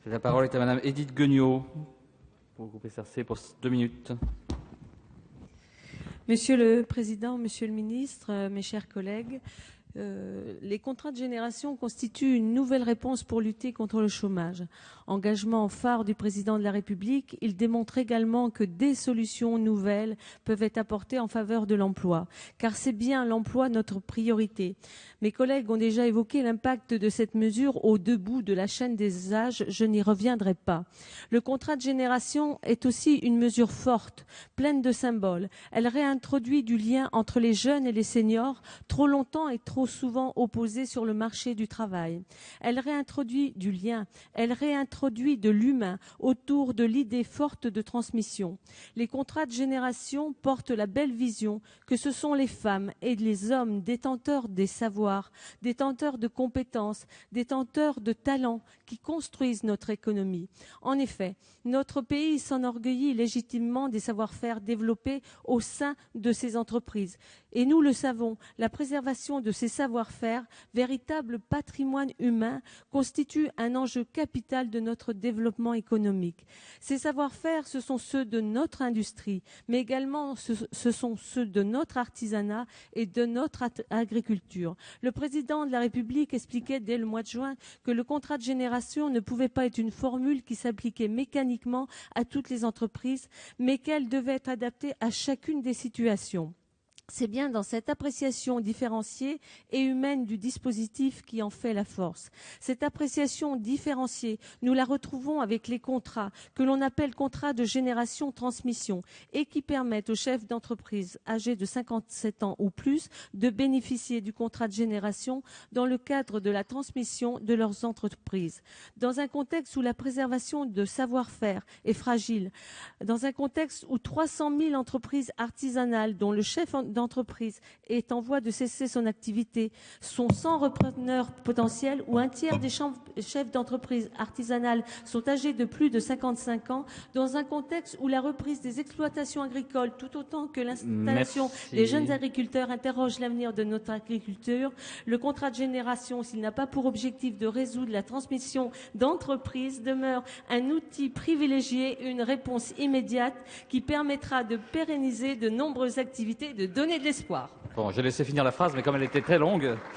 La parole est à Madame Édith Guegnaud, pour le groupe SRC, pour 2 minutes. Monsieur le Président, Monsieur le Ministre, mes chers collègues, les contrats de génération constituent une nouvelle réponse pour lutter contre le chômage. Engagement phare du Président de la République, il démontre également que des solutions nouvelles peuvent être apportées en faveur de l'emploi, car c'est bien l'emploi notre priorité. Mes collègues ont déjà évoqué l'impact de cette mesure au deux bouts de la chaîne des âges, je n'y reviendrai pas. Le contrat de génération est aussi une mesure forte, pleine de symboles. Elle réintroduit du lien entre les jeunes et les seniors, trop longtemps et trop souvent opposés sur le marché du travail. Elle réintroduit du lien, elle réintroduit de l'humain autour de l'idée forte de transmission. Les contrats de génération portent la belle vision que ce sont les femmes et les hommes détenteurs des savoirs, détenteurs de compétences, détenteurs de talents qui construisent notre économie. En effet, notre pays s'enorgueillit légitimement des savoir-faire développés au sein de ces entreprises. Et nous le savons, la préservation de ces savoir-faire, véritable patrimoine humain, constitue un enjeu capital de notre développement économique. Ces savoir-faire, ce sont ceux de notre industrie, mais également ce sont ceux de notre artisanat et de notre agriculture. Le président de la République expliquait dès le mois de juin que le contrat de génération ne pouvait pas être une formule qui s'appliquait mécaniquement à toutes les entreprises, mais qu'elle devait être adaptée à chacune des situations. C'est bien dans cette appréciation différenciée et humaine du dispositif qui en fait la force. Cette appréciation différenciée, nous la retrouvons avec les contrats que l'on appelle contrats de génération-transmission et qui permettent aux chefs d'entreprise âgés de 57 ans ou plus de bénéficier du contrat de génération dans le cadre de la transmission de leurs entreprises. Dans un contexte où la préservation de savoir-faire est fragile, dans un contexte où 300 000 entreprises artisanales dont le chef d'entreprise est en voie de cesser son activité sont sans repreneur potentiel, où un tiers des chefs d'entreprise artisanales sont âgés de plus de 55 ans, dans un contexte où la reprise des exploitations agricoles, tout autant que l'installation des jeunes agriculteurs, interroge l'avenir de notre agriculture, le contrat de génération, s'il n'a pas pour objectif de résoudre la transmission d'entreprise, demeure un outil privilégié, une réponse immédiate qui permettra de pérenniser de nombreuses activités, de donner de l'espoir. Bon, j'ai laissé finir la phrase, mais comme elle était très longue...